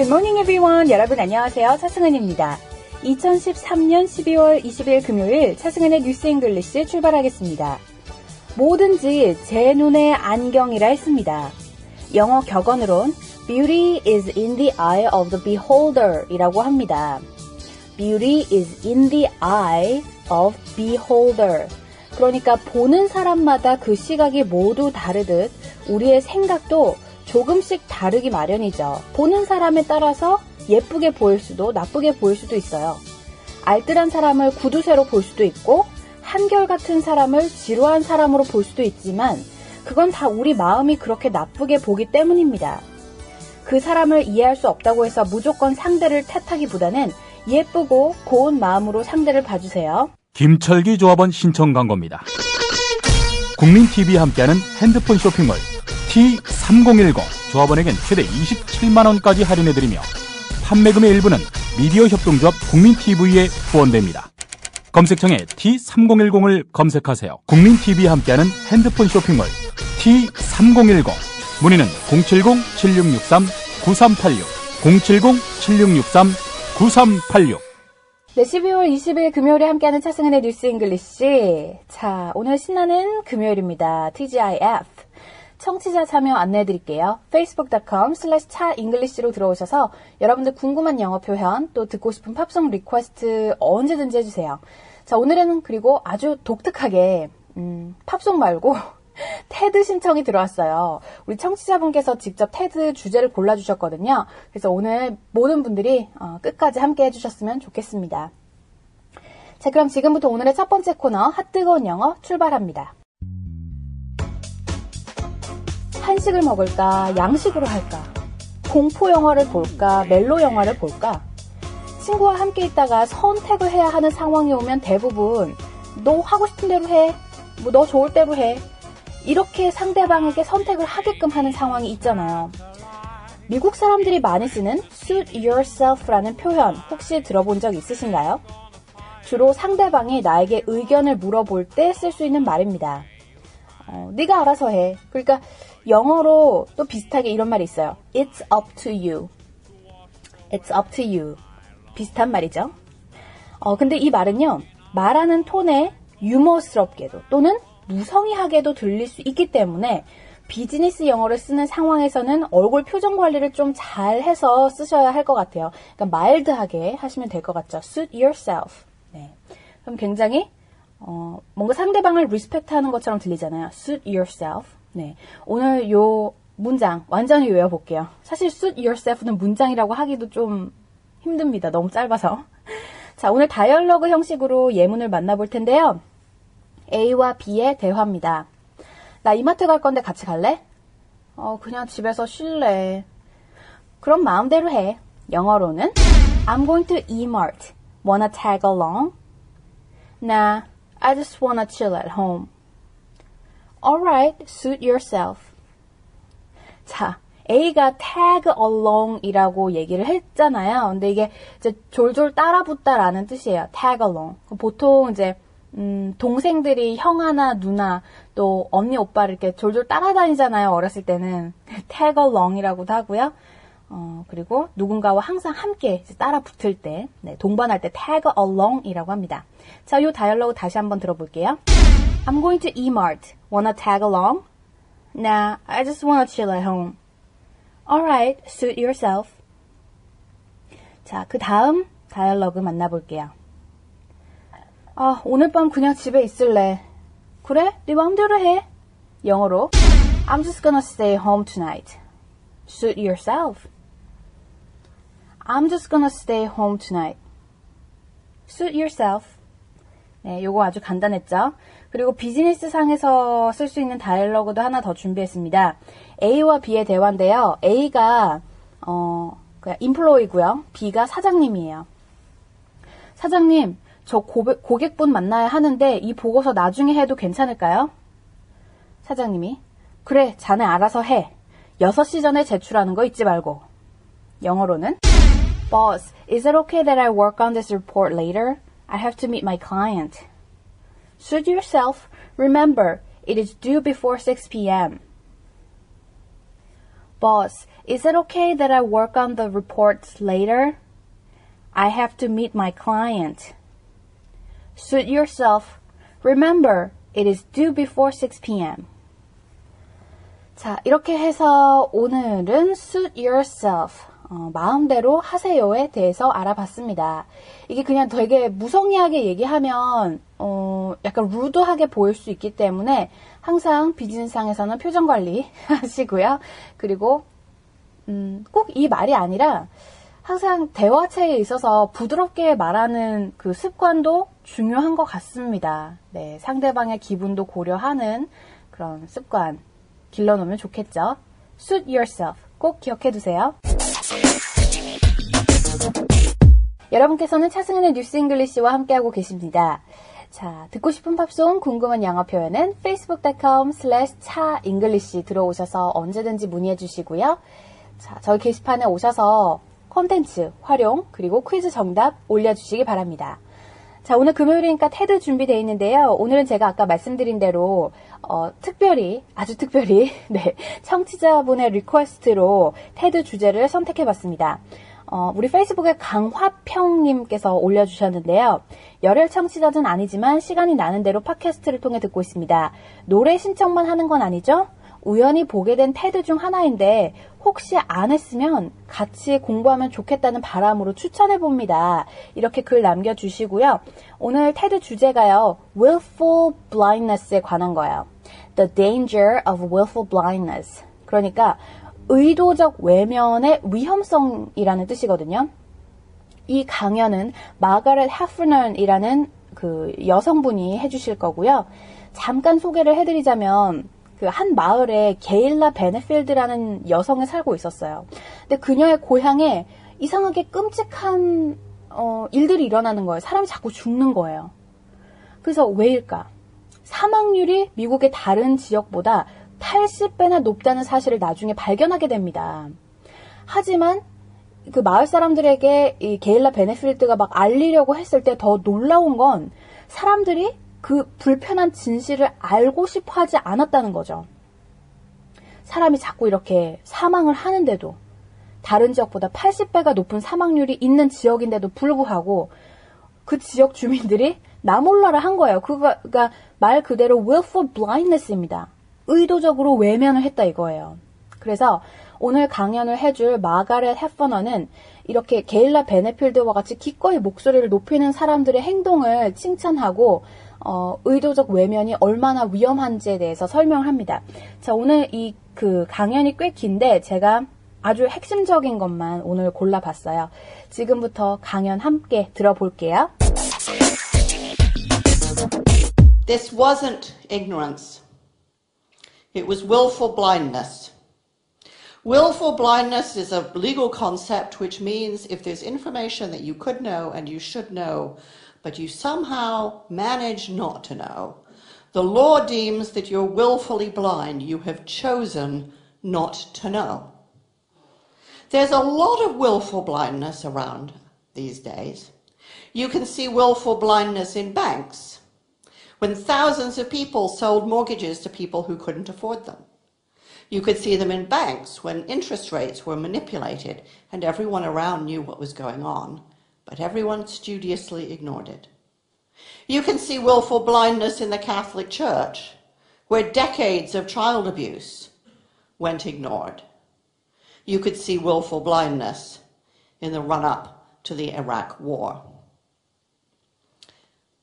Good morning everyone. 여러분 안녕하세요. 차승은입니다. 2013년 12월 20일 금요일 차승은의 뉴스 잉글리시 출발하겠습니다. 뭐든지 제 눈의 안경이라 했습니다. 영어 격언으론 Beauty is in the eye of the beholder 이라고 합니다. Beauty is in the eye of beholder. 그러니까 보는 사람마다 그 시각이 모두 다르듯 우리의 생각도 조금씩 다르기 마련이죠. 보는 사람에 따라서 예쁘게 보일 수도 나쁘게 보일 수도 있어요. 알뜰한 사람을 구두쇠로 볼 수도 있고 한결같은 사람을 지루한 사람으로 볼 수도 있지만 그건 다 우리 마음이 그렇게 나쁘게 보기 때문입니다. 그 사람을 이해할 수 없다고 해서 무조건 상대를 탓하기보다는 예쁘고 고운 마음으로 상대를 봐주세요. 김철기 조합원 신청 광고입니다. 국민TV와 함께하는 핸드폰 쇼핑몰 T3010 조합원에겐 최대 27만원까지 할인해드리며 판매금의 일부는 미디어 협동조합 국민TV에 후원됩니다. 검색창에 T3010을 검색하세요. 국민TV와 함께하는 핸드폰 쇼핑몰 T3010 문의는 070-7663-9386 070-7663-9386 네, 12월 20일 금요일에 함께하는 차승은의 뉴스 잉글리시. 자, 오늘 신나는 금요일입니다. TGIF. 청취자 참여 안내해드릴게요. facebook.com/차잉글리시로 들어오셔서 여러분들 궁금한 영어 표현, 또 듣고 싶은 팝송 리퀘스트 언제든지 해주세요. 자, 오늘은 그리고 아주 독특하게 팝송 말고 테드 신청이 들어왔어요. 우리 청취자분께서 직접 테드 주제를 골라주셨거든요. 그래서 오늘 모든 분들이 끝까지 함께 해주셨으면 좋겠습니다. 자, 그럼 지금부터 오늘의 첫 번째 코너 핫뜨거운 영어 출발합니다. 한식을 먹을까? 양식으로 할까? 공포 영화를 볼까? 멜로 영화를 볼까? 친구와 함께 있다가 선택을 해야 하는 상황이 오면 대부분 너 하고 싶은 대로 해. 뭐 너 좋을 대로 해. 이렇게 상대방에게 선택을 하게끔 하는 상황이 있잖아요. 미국 사람들이 많이 쓰는 suit yourself라는 표현 혹시 들어본 적 있으신가요? 주로 상대방이 나에게 의견을 물어볼 때 쓸 수 있는 말입니다. 네가 알아서 해. 그러니까 영어로 또 비슷하게 이런 말이 있어요. It's up to you. It's up to you. 비슷한 말이죠. 근데 이 말은요. 말하는 톤에 유머스럽게도 또는 무성의하게도 들릴 수 있기 때문에 비즈니스 영어를 쓰는 상황에서는 얼굴 표정 관리를 좀 잘해서 쓰셔야 할 것 같아요. 그러니까 마일드하게 하시면 될 것 같죠. Suit yourself. 네. 그럼 굉장히 뭔가 상대방을 리스펙트하는 것처럼 들리잖아요. Suit yourself. 네. 오늘 요 문장 완전히 외워볼게요. 사실 suit yourself는 문장이라고 하기도 좀 힘듭니다. 너무 짧아서. 자, 오늘 다이얼로그 형식으로 예문을 만나볼 텐데요. A와 B의 대화입니다. 나 이마트 갈 건데 같이 갈래? 그냥 집에서 쉴래. 그럼 마음대로 해. 영어로는 I'm going to E-Mart. Wanna tag along? Nah, I just wanna chill at home. Alright, suit yourself. 자, A가 tag along이라고 얘기를 했잖아요. 근데 이게 이제 졸졸 따라붙다라는 뜻이에요. tag along. 보통 이제 동생들이 형아나 누나 또 언니 오빠를 이렇게 졸졸 따라다니잖아요. 어렸을 때는 tag along이라고도 하고요. 그리고 누군가와 항상 함께 따라 붙을 때, 네, 동반할 때 tag along이라고 합니다. 자, 이 다이얼로그 다시 한번 들어볼게요. I'm going to E-Mart. Wanna tag along? Nah, I just wanna chill at home. Alright, suit yourself. 자, 그 다음 다이얼로그 만나볼게요. 오늘 밤 그냥 집에 있을래. 그래? 네 마음대로 해. 영어로 I'm just gonna stay home tonight. Suit yourself. I'm just gonna stay home tonight. Suit yourself. 네, 요거 아주 간단했죠? 그리고 비즈니스 상에서 쓸 수 있는 다이얼로그도 하나 더 준비했습니다. A와 B의 대화인데요. A가 인플로이고요. B가 사장님이에요. 사장님, 저 고객분 만나야 하는데 이 보고서 나중에 해도 괜찮을까요? 사장님이 그래, 자네 알아서 해. 6시 전에 제출하는 거 잊지 말고. 영어로는 Boss, is it okay that I work on this report later? I have to meet my client. Suit yourself. Remember, it is due before 6 p.m. Boss, is it okay that I work on the reports later? I have to meet my client. Suit yourself. Remember, it is due before 6 p.m. 자, 이렇게 해서 오늘은 suit yourself, 마음대로 하세요에 대해서 알아봤습니다. 이게 그냥 되게 무성의하게 얘기하면 약간 루드하게 보일 수 있기 때문에 항상 비즈니스상에서는 표정 관리 하시고요. 그리고 꼭 이 말이 아니라 항상 대화체에 있어서 부드럽게 말하는 그 습관도 중요한 것 같습니다. 네, 상대방의 기분도 고려하는 그런 습관 길러놓으면 좋겠죠. Suit yourself 꼭 기억해두세요. 여러분께서는 차승은의 뉴스 잉글리시와 함께하고 계십니다. 자, 듣고 싶은 팝송, 궁금한 영어 표현은 facebook.com/차잉글리시 들어오셔서 언제든지 문의해 주시고요. 자, 저희 게시판에 오셔서 콘텐츠 활용 그리고 퀴즈 정답 올려주시기 바랍니다. 자, 오늘 금요일이니까 테드 준비되어 있는데요. 오늘은 제가 아까 말씀드린 대로 아주 특별히 네, 청취자분의 리퀘스트로 테드 주제를 선택해봤습니다. 우리 페이스북에 강화평님께서 올려주셨는데요. 열혈 청취자는 아니지만 시간이 나는 대로 팟캐스트를 통해 듣고 있습니다. 노래 신청만 하는 건 아니죠? 우연히 보게 된 테드 중 하나인데 혹시 안 했으면 같이 공부하면 좋겠다는 바람으로 추천해봅니다. 이렇게 글 남겨주시고요. 오늘 테드 주제가요. willful blindness에 관한 거예요. The danger of willful blindness. 그러니까 의도적 외면의 위험성이라는 뜻이거든요. 이 강연은 마가렛 해프넌이라는 그 여성분이 해주실 거고요. 잠깐 소개를 해드리자면 그 한 마을에 게일라 베네필드라는 여성이 살고 있었어요. 근데 그녀의 고향에 이상하게 끔찍한 일들이 일어나는 거예요. 사람이 자꾸 죽는 거예요. 그래서 왜일까? 사망률이 미국의 다른 지역보다 80배나 높다는 사실을 나중에 발견하게 됩니다. 하지만 그 마을 사람들에게 이 게일라 베네필드가 막 알리려고 했을 때 더 놀라운 건 사람들이 그 불편한 진실을 알고 싶어 하지 않았다는 거죠. 사람이 자꾸 이렇게 사망을 하는데도 다른 지역보다 80배가 높은 사망률이 있는 지역인데도 불구하고 그 지역 주민들이 나 몰라라 한 거예요. 그러니까 말 그대로 willful blindness입니다. 의도적으로 외면을 했다 이거예요. 그래서 오늘 강연을 해줄 마가렛 해퍼넌은 이렇게 게일라 베네필드와 같이 기꺼이 목소리를 높이는 사람들의 행동을 칭찬하고 의도적 외면이 얼마나 위험한지에 대해서 설명을 합니다. 자, 오늘 이 그 강연이 꽤 긴데 제가 아주 핵심적인 것만 오늘 골라봤어요. 지금부터 강연 함께 들어볼게요. This wasn't ignorance. It was willful blindness. Willful blindness is a legal concept which means if there's information that you could know and you should know, but you somehow manage not to know, the law deems that you're willfully blind. You have chosen not to know. There's a lot of willful blindness around these days. You can see willful blindness in banks, when thousands of people sold mortgages to people who couldn't afford them. You could see them in banks when interest rates were manipulated and everyone around knew what was going on, but everyone studiously ignored it. You can see willful blindness in the Catholic Church, where decades of child abuse went ignored. You could see willful blindness in the run-up to the Iraq War.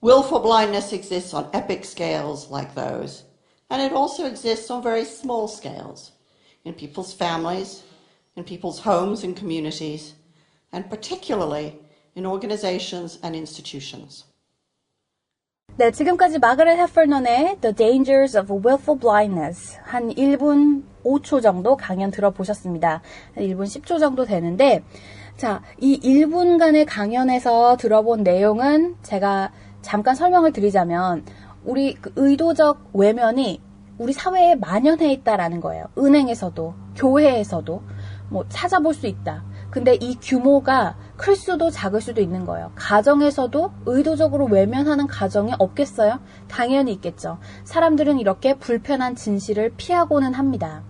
Willful blindness exists on epic scales like those, and it also exists on very small scales, in people's families, in people's homes and communities, and particularly in organizations and institutions. 네, 지금까지 마가렛 해퍼넌의 The Dangers of Willful Blindness 한 1분 5초 정도 강연 들어보셨습니다. 한 1분 10초 정도 되는데 자, 이 1분간의 강연에서 들어본 내용은 제가 잠깐 설명을 드리자면 우리 그 의도적 외면이 우리 사회에 만연해 있다라는 거예요. 은행에서도 교회에서도 뭐 찾아볼 수 있다. 근데 이 규모가 클 수도 작을 수도 있는 거예요. 가정에서도 의도적으로 외면하는 가정이 없겠어요? 당연히 있겠죠. 사람들은 이렇게 불편한 진실을 피하고는 합니다.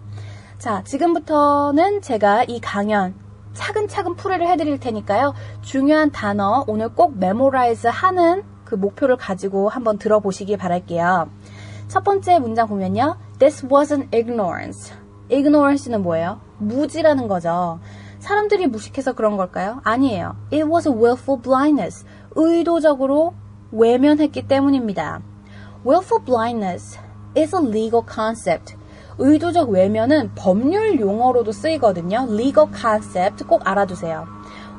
자, 지금부터는 제가 이 강연 차근차근 풀이를 해드릴 테니까요. 중요한 단어 오늘 꼭 메모라이즈 하는 그 목표를 가지고 한번 들어보시기 바랄게요. 첫 번째 문장 보면요. This wasn't ignorance. ignorance는 뭐예요? 무지라는 거죠. 사람들이 무식해서 그런 걸까요? 아니에요. It was a willful blindness. 의도적으로 외면했기 때문입니다. Willful blindness is a legal concept. 의도적 외면은 법률 용어로도 쓰이거든요. Legal concept 꼭 알아두세요.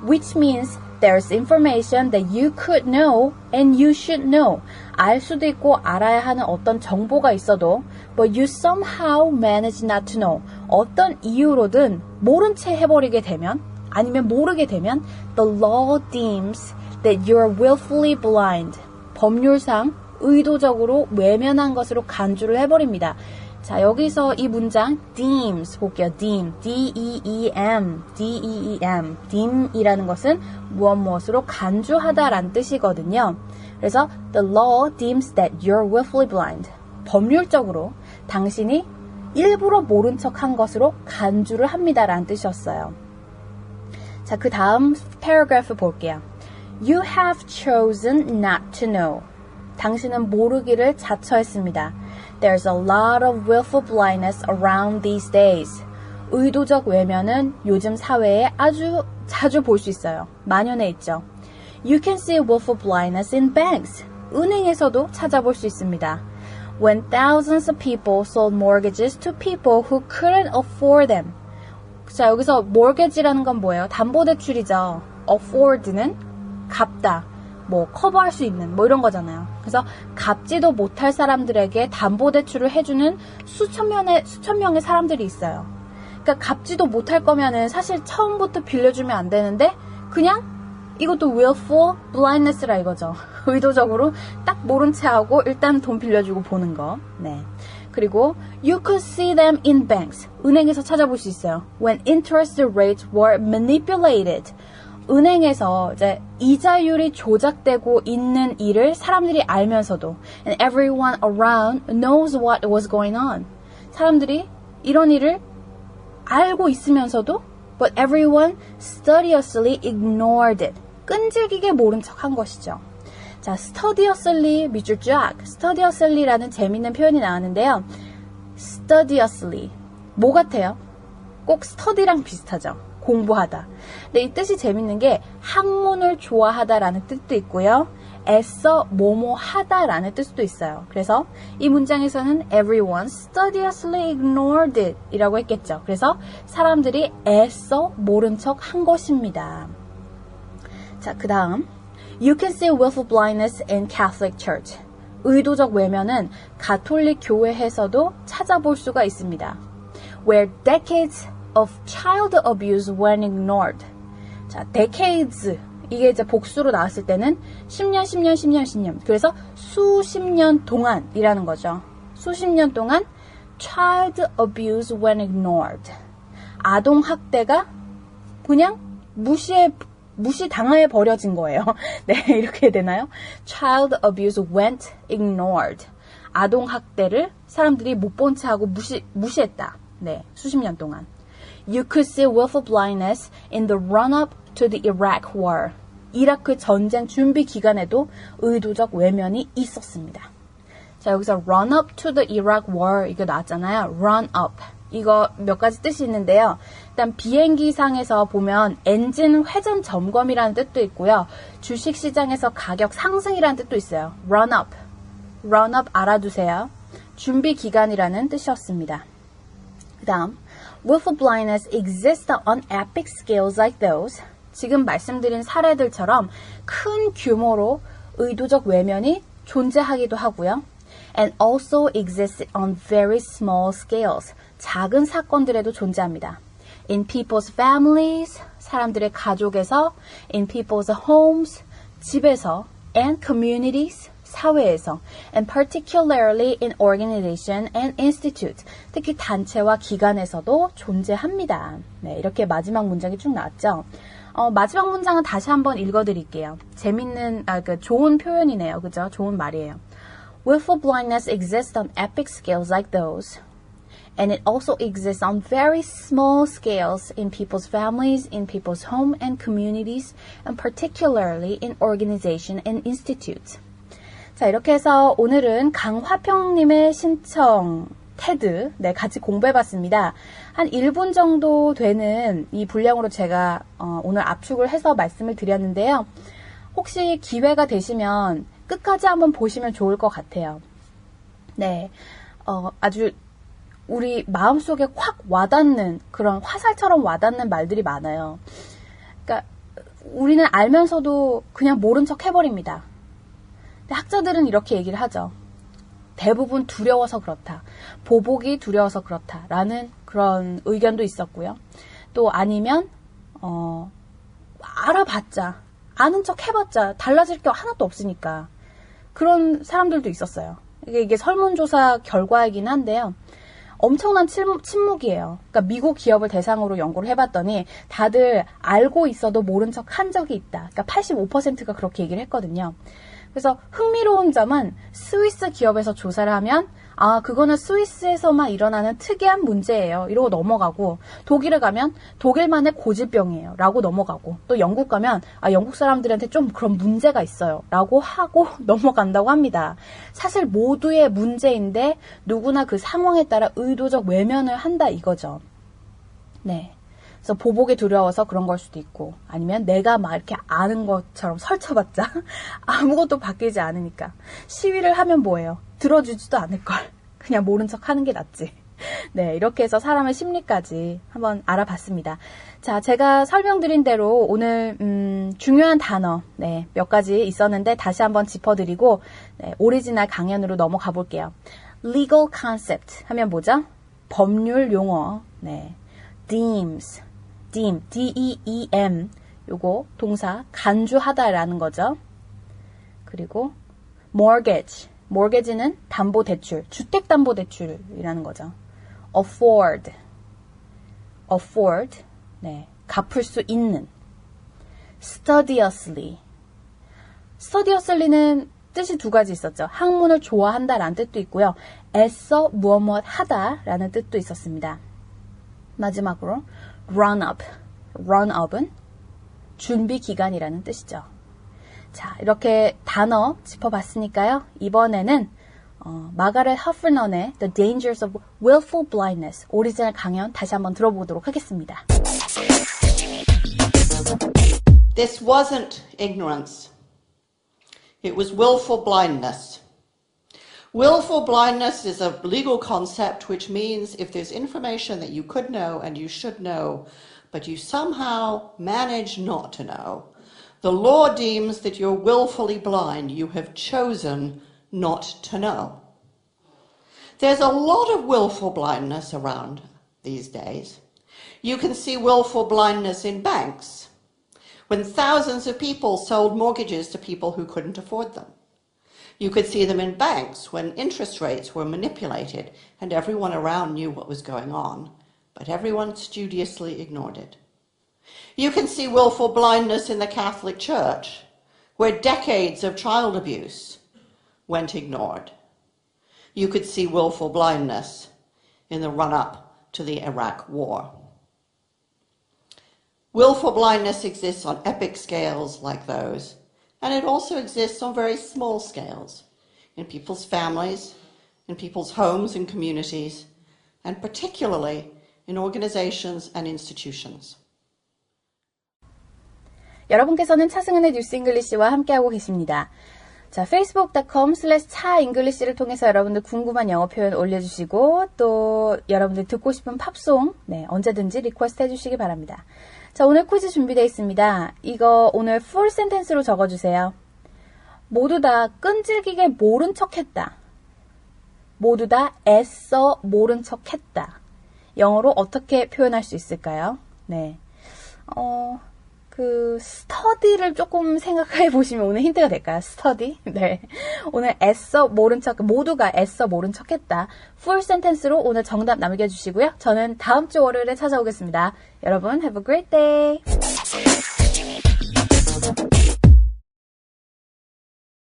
Which means there's information that you could know and you should know. 알 수도 있고 알아야 하는 어떤 정보가 있어도 but you somehow manage not to know. 어떤 이유로든 모른 채 해버리게 되면 아니면 모르게 되면 the law deems that you're willfully blind. 법률상 의도적으로 외면한 것으로 간주를 해버립니다. 자, 여기서 이 문장 deems 볼게요. deem, D-E-E-M, D-E-E-M, deem이라는 것은 무엇으로 간주하다라는 뜻이거든요. 그래서 the law deems that you're willfully blind. 법률적으로 당신이 일부러 모른 척한 것으로 간주를 합니다라는 뜻이었어요. 자, 그 다음 paragraph 볼게요. You have chosen not to know. 당신은 모르기를 자처했습니다. There's a lot of willful blindness around these days. 의도적 외면은 요즘 사회에 아주 자주 볼 수 있어요. 만연해 있죠. You can see willful blindness in banks. 은행에서도 찾아볼 수 있습니다. When thousands of people sold mortgages to people who couldn't afford them. 자, 여기서 mortgage라는 건 뭐예요? 담보대출이죠. afford는 갚다. 뭐 커버할 수 있는 뭐 이런 거잖아요. 그래서 갚지도 못할 사람들에게 담보대출을 해주는 수천 명의 사람들이 있어요. 그러니까 갚지도 못할 거면은 사실 처음부터 빌려주면 안 되는데 그냥 이것도 willful blindness라 이거죠. 의도적으로 딱 모른 채 하고 일단 돈 빌려주고 보는 거. 네. 그리고 you could see them in banks. 은행에서 찾아볼 수 있어요. When interest rates were manipulated. 은행에서 이제 이자율이 조작되고 있는 일을 사람들이 알면서도 and everyone around knows what was going on. 사람들이 이런 일을 알고 있으면서도 but everyone studiously ignored it. 끈질기게 모른 척한 것이죠. 자, studiously 밑줄 쫙. studiously라는 재밌는 표현이 나왔는데요. studiously 뭐 같아요? 꼭 study랑 비슷하죠. 공부하다. 근데 이 뜻이 재밌는 게 학문을 좋아하다라는 뜻도 있고요. 애써 뭐뭐 하다라는 뜻도 있어요. 그래서 이 문장에서는 everyone studiously ignored it 이라고 했겠죠. 그래서 사람들이 애써 모른 척 한 것입니다. 자, 그 다음 You can see willful blindness in Catholic Church. 의도적 외면은 가톨릭 교회에서도 찾아볼 수가 있습니다. Where decades of child abuse when ignored. 자, decades 이게 이제 복수로 나왔을 때는 10년. 그래서 수십 년 동안이라는 거죠. 수십 년 동안 child abuse when ignored. 아동 학대가 그냥 무시당해 버려진 거예요. 네, 이렇게 되나요? Child abuse went ignored. 아동 학대를 사람들이 못 본 채 하고 무시했다. 네, 수십 년 동안. You could see willful blindness in the run-up to the Iraq War. 이라크 전쟁 준비 기간에도 의도적 외면이 있었습니다. 자, 여기서 run-up to the Iraq War 이거 나왔잖아요. run-up. 이거 몇 가지 뜻이 있는데요. 일단 비행기상에서 보면 엔진 회전 점검이라는 뜻도 있고요. 주식시장에서 가격 상승이라는 뜻도 있어요. run-up. run-up 알아두세요. 준비 기간이라는 뜻이었습니다. 그 다음 willful blindness exists on epic scales like those. 지금 말씀드린 사례들처럼 큰 규모로 의도적 외면이 존재하기도 하고요. And also exists on very small scales. 작은 사건들에도 존재합니다. In people's families, 사람들의 가족에서, in people's homes, 집에서, and communities, 사회에서, and particularly in organization and institute, 특히 단체와 기관에서도 존재합니다. 네, 이렇게 마지막 문장이 쭉 나왔죠. 마지막 문장은 다시 한번 읽어드릴게요. 재밌는, 좋은 표현이네요. 그죠? 좋은 말이에요. Willful blindness exists on epic scales like those. And it also exists on very small scales in people's families, in people's home and communities, and particularly in organization and institutes. 자, 이렇게 해서 오늘은 강화평님의 신청 테드, 네, 같이 공부해봤습니다. 한 1분 정도 되는 이 분량으로 제가 오늘 압축을 해서 말씀을 드렸는데요. 혹시 기회가 되시면 끝까지 한번 보시면 좋을 것 같아요. 네, 아주 우리 마음속에 확 와닿는 그런 화살처럼 와닿는 말들이 많아요. 그러니까 우리는 알면서도 그냥 모른 척 해버립니다. 근데 학자들은 이렇게 얘기를 하죠. 대부분 두려워서 그렇다. 보복이 두려워서 그렇다. 라는 그런 의견도 있었고요. 또 아니면 알아봤자, 아는 척 해봤자 달라질 게 하나도 없으니까 그런 사람들도 있었어요. 이게 설문조사 결과이긴 한데요. 엄청난 침묵이에요. 그러니까 미국 기업을 대상으로 연구를 해봤더니 다들 알고 있어도 모른 척 한 적이 있다. 그러니까 85%가 그렇게 얘기를 했거든요. 그래서 흥미로운 점은 스위스 기업에서 조사를 하면 그거는 스위스에서만 일어나는 특이한 문제예요. 이러고 넘어가고, 독일에 가면 독일만의 고질병이에요. 라고 넘어가고, 또 영국 가면 영국 사람들한테 좀 그런 문제가 있어요. 라고 하고 넘어간다고 합니다. 사실 모두의 문제인데 누구나 그 상황에 따라 의도적 외면을 한다 이거죠. 네. 그래서 보복에 두려워서 그런 걸 수도 있고, 아니면 내가 막 이렇게 아는 것처럼 설쳐봤자 아무것도 바뀌지 않으니까. 시위를 하면 뭐예요? 들어주지도 않을걸. 그냥 모른 척 하는 게 낫지. 네, 이렇게 해서 사람의 심리까지 한번 알아봤습니다. 자, 제가 설명드린 대로 오늘 중요한 단어 몇 가지 있었는데 다시 한번 짚어드리고 오리지널 강연으로 넘어가 볼게요. Legal concept 하면 뭐죠? 법률 용어. deems, D-E-E-M 요거 동사 간주하다라는 거죠. 그리고 mortgage는 담보대출, 주택담보대출이라는 거죠. afford, 갚을 수 있는. studiously는 뜻이 두 가지 있었죠. 학문을 좋아한다라는 뜻도 있고요. 애써 무엇 하다라는 뜻도 있었습니다. 마지막으로 run-up은 준비기간이라는 뜻이죠. 자, 이렇게 단어 짚어봤으니까요. 이번에는 마가렛 허플런의 The Dangers of Willful Blindness 오리지널 강연 다시 한번 들어보도록 하겠습니다. This wasn't ignorance. It was willful blindness. Willful blindness is a legal concept which means if there's information that you could know and you should know, but you somehow manage not to know, the law deems that you're willfully blind. You have chosen not to know. There's a lot of willful blindness around these days. You can see willful blindness in banks, when thousands of people sold mortgages to people who couldn't afford them. You could see them in banks when interest rates were manipulated and everyone around knew what was going on, but everyone studiously ignored it. You can see willful blindness in the Catholic Church, where decades of child abuse went ignored. You could see willful blindness in the run-up to the Iraq War. Willful blindness exists on epic scales like those, and it also exists on very small scales, in people's families, in people's homes and communities, and particularly in organizations and institutions. 여러분께서는 차승은의 뉴스 잉글리시와 함께하고 계십니다. 자, facebook.com/차잉글리시를 통해서 여러분들 궁금한 영어 표현 올려주시고 또 여러분들 듣고 싶은 팝송 언제든지 리퀘스트 해주시기 바랍니다. 자, 오늘 퀴즈 준비되어 있습니다. 이거 오늘 full sentence로 적어주세요. 모두 다 끈질기게 모른 척했다. 모두 다 애써 모른 척했다. 영어로 어떻게 표현할 수 있을까요? 스터디를 조금 생각해 보시면 오늘 힌트가 될까요? 스터디? 네. 오늘 애써 모른 척, 모두가 애써 모른 척 했다. 풀 센텐스로 오늘 정답 남겨주시고요. 저는 다음 주 월요일에 찾아오겠습니다. 여러분, have a great day!